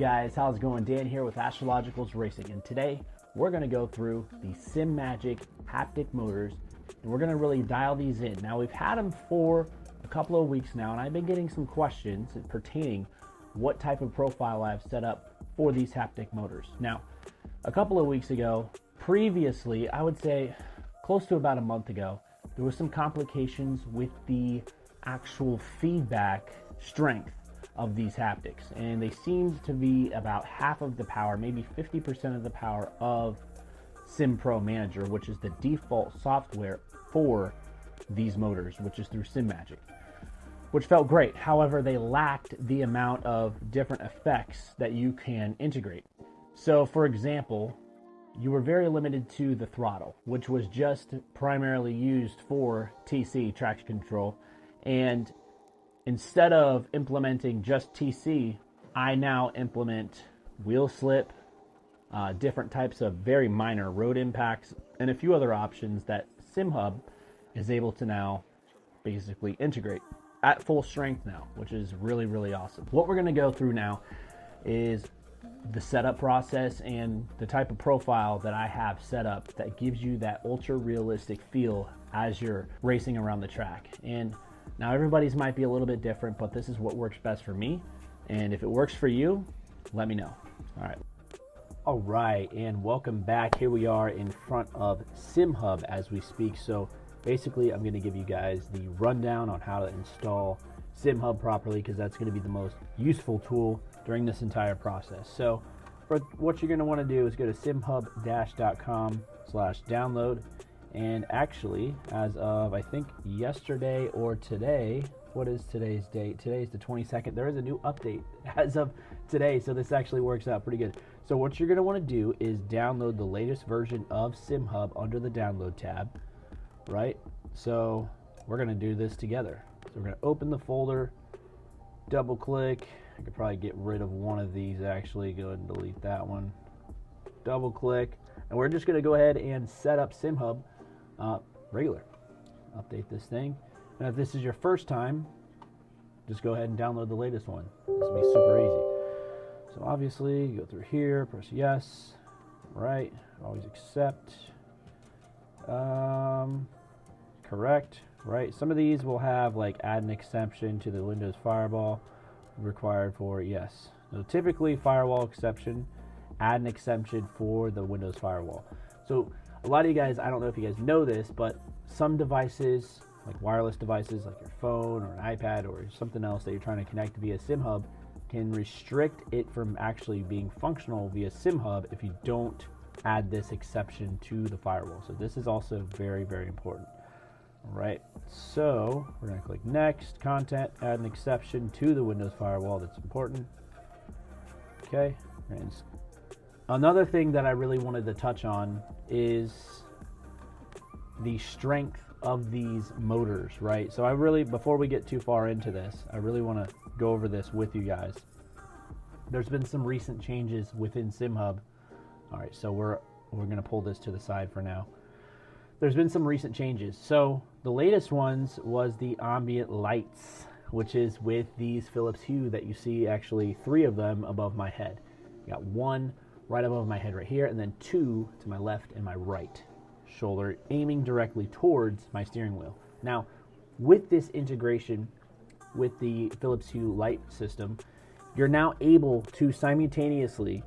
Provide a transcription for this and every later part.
guys, how's it going? Dan here with Immersive Racing, and today we're going to go through the Simagic Haptic Motors, and we're going to really dial these in. Now, we've had them for a couple of weeks now, and I've been getting some questions pertaining what type of profile I've set up for these haptic motors. Now, a couple of weeks ago, previously, I would say close to about a month ago, there was some complications with the actual feedback strength of these haptics, and they seemed to be about half of the power, maybe 50% of the power of SimPro Manager, which is the default software for these motors, which is through Simagic, which felt great. However, they lacked the amount of different effects that you can integrate. So for example, you were very limited to the throttle, which was just primarily used for TC, traction control, and instead of implementing just TC, I now implement wheel slip, different types of very minor road impacts, and a few other options that SimHub is able to now basically integrate at full strength now, which is really, really awesome. What we're going to go through now is the setup process and the type of profile that I have set up that gives you that ultra realistic feel as you're racing around the track. And now everybody's might be a little bit different, but this is what works best for me. And if it works for you, let me know. All right, and welcome back. Here we are in front of SimHub as we speak. So basically, I'm going to give you guys the rundown on how to install SimHub properly, because that's going to be the most useful tool during this entire process. So for what you're going to want to do is go to simhub-com/download. And actually, as of, I think, yesterday or today, what is today's date? Today's the 22nd. There is a new update as of today, so this actually works out pretty good. So what you're going to want to do is download the latest version of SimHub under the download tab, right? So we're going to do this together. So we're going to open the folder, double click. I could probably get rid of one of these actually. Go ahead and delete that one. Double click. And we're just going to go ahead and set up SimHub regular. Update this thing. And if this is your first time, just go ahead and download the latest one. This will be super easy. So obviously, you go through here, press yes, right, always accept, correct, right. Some of these will have like add an exception to the Windows firewall required for yes. So typically firewall exception, add an exception for the Windows firewall. So a lot of you guys, I don't know if you guys know this, but some devices, like wireless devices like your phone or an iPad or something else that you're trying to connect via SimHub, can restrict it from actually being functional via SimHub if you don't add this exception to the firewall. So this is also very, very important. All right, so we're going to click next, content, add an exception to the Windows firewall. That's important. Okay, and another thing that I really wanted to touch on is the strength of these motors, right? So I really, before we get too far into this, I really want to go over this with you guys. There's been some recent changes within SimHub. All right, so we're going to pull this to the side for now. There's been some recent changes. So the latest ones was the ambient lights, which is with these Philips Hue that you see, actually 3 of them above my head. You got 1 right above my head right here, and then 2 to my left and my right shoulder, aiming directly towards my steering wheel. Now, with this integration with the Philips Hue light system, you're now able to simultaneously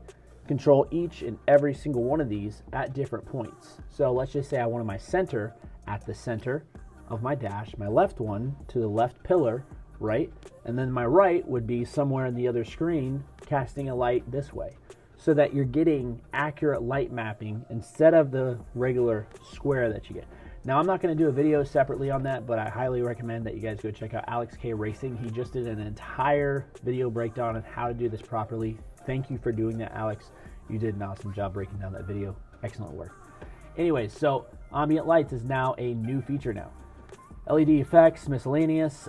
control each and every single one of these at different points. So let's just say I wanted my center at the center of my dash, my left one to the left pillar, right? And then my right would be somewhere in the other screen casting a light this way, so that you're getting accurate light mapping instead of the regular square that you get. Now, I'm not going to do a video separately on that, but I highly recommend that you guys go check out Alex K Racing. He just did an entire video breakdown on how to do this properly. Thank you for doing that, Alex. You did an awesome job breaking down that video. Excellent work. Anyways, so ambient lights is now a new feature now. LED effects, miscellaneous,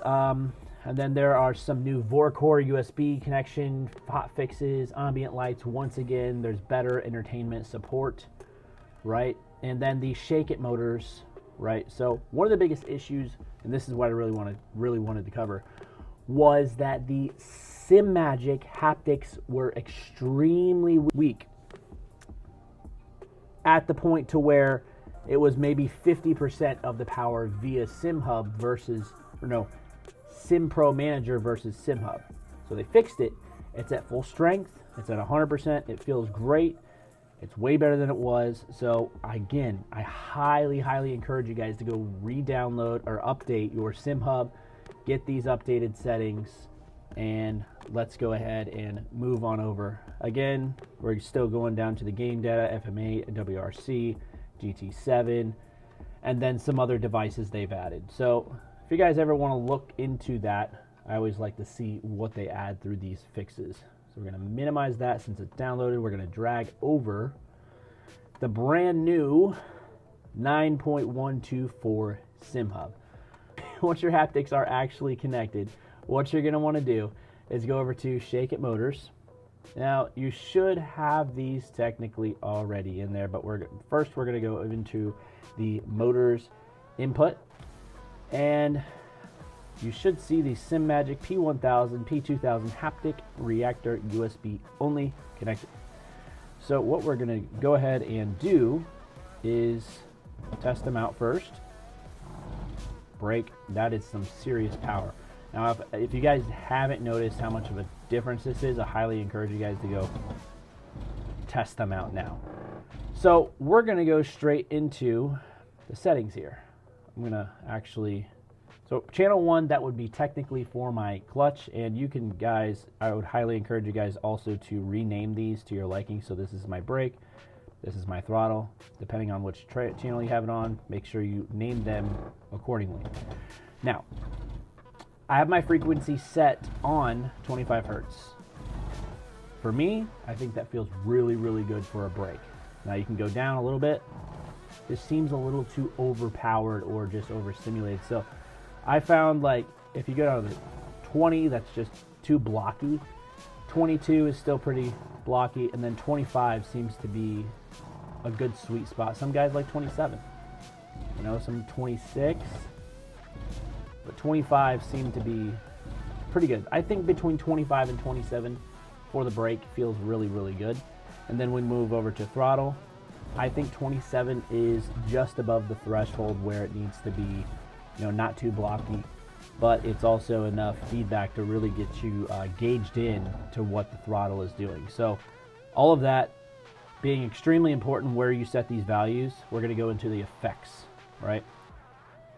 and then there are some new VOR-core USB connection, hot fixes, ambient lights. Once again, there's better entertainment support, right? And then the Shake It motors, right? So one of the biggest issues, and this is what I really wanted to cover, was that the Simagic Haptics were extremely weak, at the point to where it was maybe 50% of the power via SimHub versus, or no, SimPro Manager versus SimHub. So they fixed it. It's at full strength. It's at 100%. It feels great. It's way better than it was. So again, I highly, highly encourage you guys to go re-download or update your SimHub, get these updated settings, and let's go ahead and move on over. Again, we're still going down to the game data, FMA, WRC, GT7, and then some other devices they've added. So if you guys ever want to look into that, I always like to see what they add through these fixes. So we're going to minimize that since it's downloaded. We're going to drag over the brand new 9.124 SimHub. Once your haptics are actually connected, what you're going to want to do is go over to Simagic Motors. Now, you should have these technically already in there, but first we're going to go into the motors input, and you should see the Simagic P1000, P2000 haptic reactor USB only connected. So what we're going to go ahead and do is test them out first. Brake, that is some serious power. Now, if you guys haven't noticed how much of a difference this is, I highly encourage you guys to go test them out now. So we're going to go straight into the settings here. I'm going to actually, so channel 1, that would be technically for my clutch, and you can guys, I would highly encourage you guys also to rename these to your liking. So this is my brake, this is my throttle. Depending on which channel you have it on, make sure you name them accordingly. Now, I have my frequency set on 25 Hertz. For me, I think that feels really, really good for a brake. Now you can go down a little bit. This seems a little too overpowered or just overstimulated. So I found, like, if you go down to 20, that's just too blocky. 22 is still pretty blocky, and then 25 seems to be a good sweet spot. Some guys like 27, you know, some 26. But 25 seem to be pretty good. I think between 25 and 27 for the brake feels really, really good. And then we move over to throttle. I think 27 is just above the threshold where it needs to be, you know, not too blocky, but it's also enough feedback to really get you gauged in to what the throttle is doing. So all of that being extremely important where you set these values, we're going to go into the effects, right?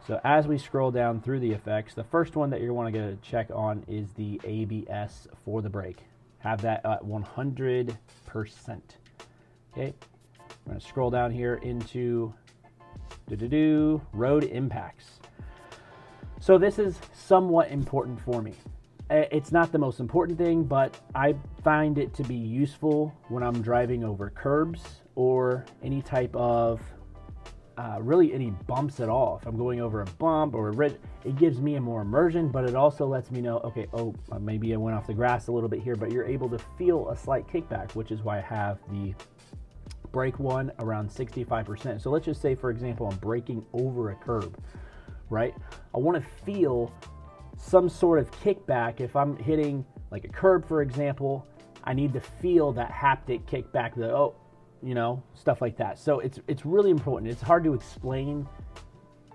So as we scroll down through the effects, the first one that you're going to want to go check on is the ABS for the brake. Have that at 100%. Okay, I'm going to scroll down here into road impacts. So this is somewhat important for me. It's not the most important thing, but I find it to be useful when I'm driving over curbs or any type of really any bumps at all. If I'm going over a bump or a ridge, it gives me a more immersion, but it also lets me know, okay, oh, maybe I went off the grass a little bit here, but you're able to feel a slight kickback, which is why I have the brake one around 65%. So let's just say, for example, I'm braking over a curb, right? I want to feel some sort of kickback. If I'm hitting like a curb, for example, I need to feel that haptic kickback, the, oh, you know, stuff like that. So it's really important. It's hard to explain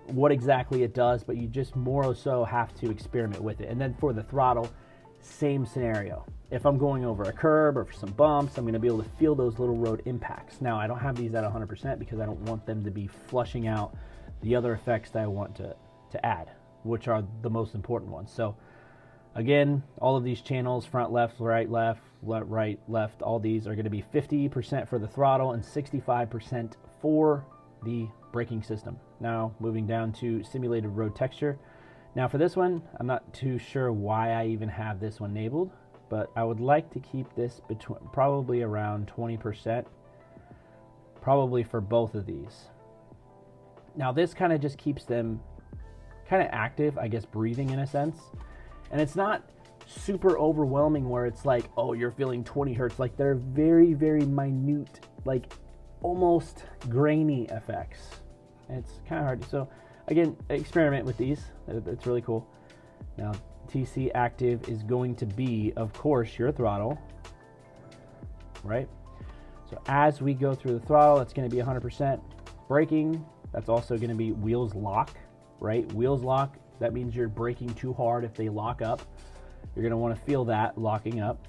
what exactly it does, but you just more so have to experiment with it. And then for the throttle, same scenario. If I'm going over a curb or for some bumps, I'm going to be able to feel those little road impacts. Now, I don't have these at 100% because I don't want them to be flushing out the other effects that I want to add, which are the most important ones. So again, all of these channels, front, left, right, right, left, all these are going to be 50% for the throttle and 65% for the braking system. Now, moving down to simulated road texture. Now for this one, I'm not too sure why I even have this one enabled, but I would like to keep this between probably around 20%, probably for both of these. Now this kind of just keeps them kind of active, I guess, breathing in a sense. And it's not super overwhelming where it's like, oh, you're feeling 20 hertz. Like, they're very, very minute, like almost grainy effects. And it's kind of hard. So again, experiment with these. It's really cool. Now TC active is going to be, of course, your throttle, right? So as we go through the throttle, it's going to be 100%. Braking, that's also going to be wheels lock, right? Wheels lock, that means you're braking too hard if they lock up. You're going to want to feel that locking up.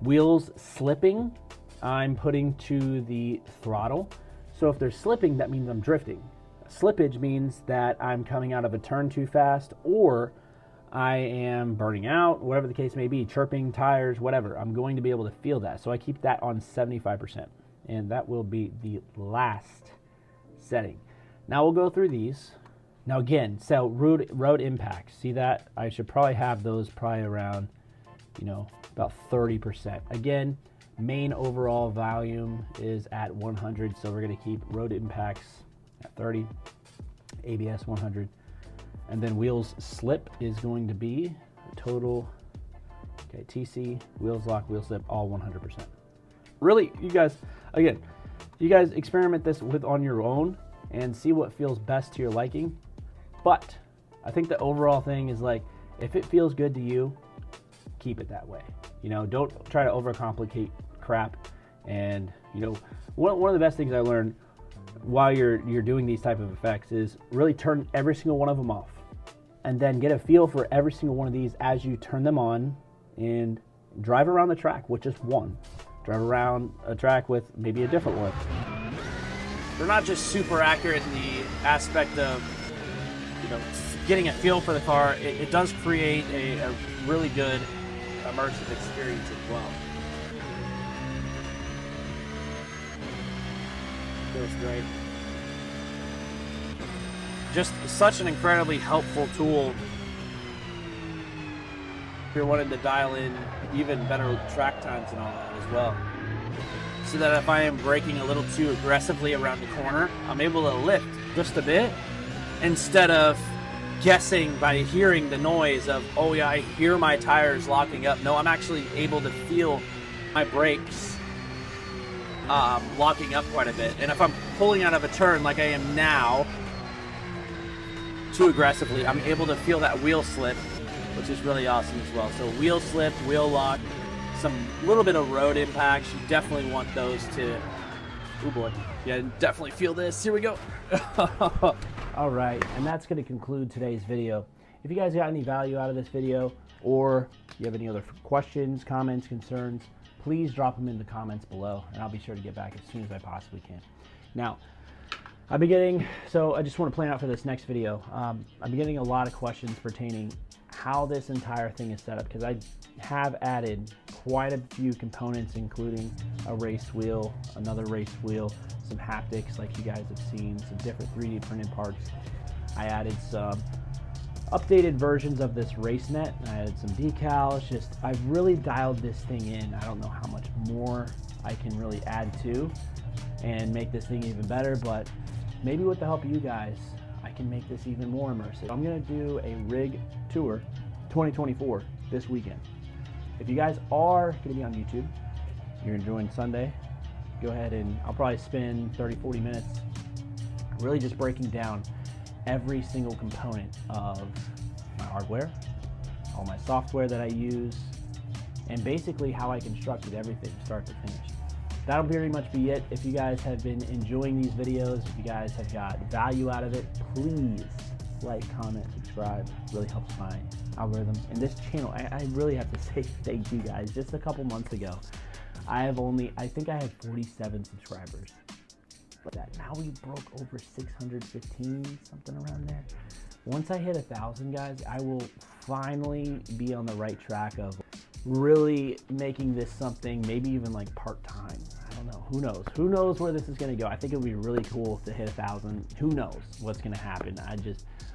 Wheels slipping, I'm putting to the throttle. So if they're slipping, that means I'm drifting. Slippage means that I'm coming out of a turn too fast, or I am burning out, whatever the case may be, chirping, tires, whatever. I'm going to be able to feel that. So I keep that on 75%. And that will be the last setting. Now we'll go through these. Now again, so road impacts. See that? I should probably have those probably around, about 30%. Again, main overall volume is at 100, so we're going to keep road impacts at 30, ABS 100, and then wheels slip is going to be total, okay, TC, wheels lock, wheel slip, all 100%. Really, you guys experiment this on your own and see what feels best to your liking. But I think the overall thing is, like, if it feels good to you, keep it that way. Don't try to overcomplicate crap. And one of the best things I learned while you're doing these type of effects is really turn every single one of them off, and then get a feel for every single one of these as you turn them on, and drive around the track with just one. Drive around a track with maybe a different one. They're not just super accurate in the aspect of getting a feel for the car. It does create a really good immersive experience as well. Feels great. Just such an incredibly helpful tool if you're wanting to dial in even better track times and all that as well. So that if I am braking a little too aggressively around the corner, I'm able to lift just a bit instead of guessing by hearing the noise of, oh yeah, I hear my tires locking up. No, I'm actually able to feel my brakes locking up quite a bit. And if I'm pulling out of a turn like I am now too aggressively, I'm able to feel that wheel slip, which is really awesome as well. So wheel slip, wheel lock, some little bit of road impacts. You definitely want those to, oh boy, yeah, definitely feel this. Here we go. All right, and that's going to conclude today's video. If you guys got any value out of this video, or you have any other questions, comments, concerns, please drop them in the comments below, and I'll be sure to get back as soon as I possibly can. Now, I've been getting, so I just want to plan out for this next video. I've been getting a lot of questions pertaining how this entire thing is set up, because I have added quite a few components, including a race wheel, another race wheel, some haptics like you guys have seen, some different 3D printed parts. I added some updated versions of this race net. I added some decals. I've really dialed this thing in. I don't know how much more I can really add to and make this thing even better, but maybe with the help of you guys, I can make this even more immersive. I'm gonna do a rig tour 2024 this weekend. If you guys are gonna be on YouTube, you're enjoying Sunday, go ahead and I'll probably spend 30-40 minutes really just breaking down every single component of my hardware, all my software that I use, and basically how I constructed everything start to finish. That'll pretty much be it. If you guys have been enjoying these videos, if you guys have got value out of it, please like, comment, subscribe. It really helps my algorithm. And this channel, I really have to say thank you guys. Just a couple months ago, I think I had 47 subscribers. Now we broke over 615, something around there. Once I hit 1,000 guys, I will finally be on the right track of really making this something, maybe even like part-time. I don't know, who knows? Who knows where this is gonna go? I think it would be really cool to hit 1,000. Who knows what's gonna happen?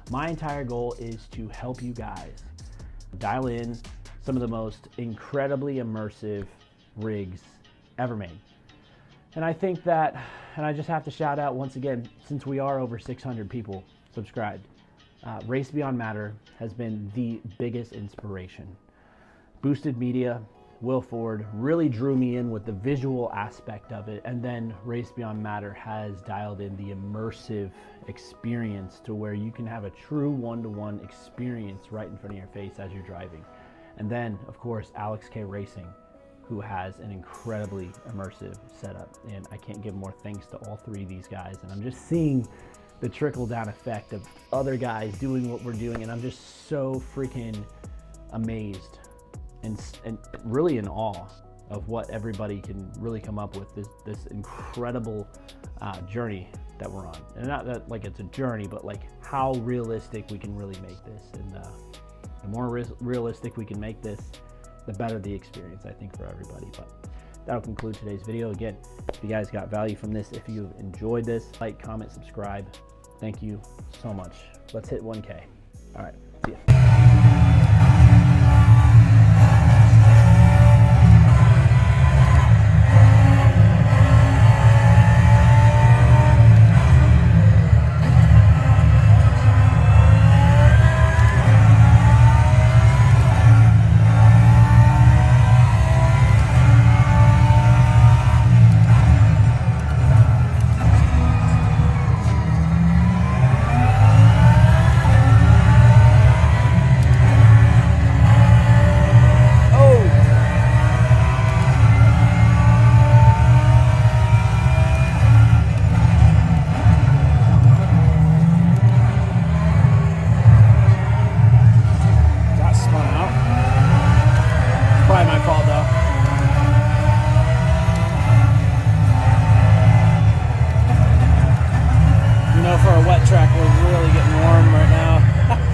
My entire goal is to help you guys dial in some of the most incredibly immersive rigs ever made. And I think that, and I just have to shout out once again, since we are over 600 people subscribed, Race Beyond Matter has been the biggest inspiration. Boosted Media, Will Ford really drew me in with the visual aspect of it, and then Race Beyond Matter has dialed in the immersive experience to where you can have a true one-to-one experience right in front of your face as you're driving. And then, of course, Alex K Racing, who has an incredibly immersive setup, and I can't give more thanks to all three of these guys. And I'm just seeing the trickle-down effect of other guys doing what we're doing, and I'm just so freaking amazed and really in awe of what everybody can really come up with, this incredible journey that we're on. And not that like it's a journey, but like how realistic we can really make this. And the more realistic we can make this, the better the experience, I think, for everybody. But that'll conclude today's video. Again, if you guys got value from this, if you've enjoyed this, like, comment, subscribe. Thank you so much. Let's hit 1K. All right, see ya. For a wet track, we're really getting warm right now.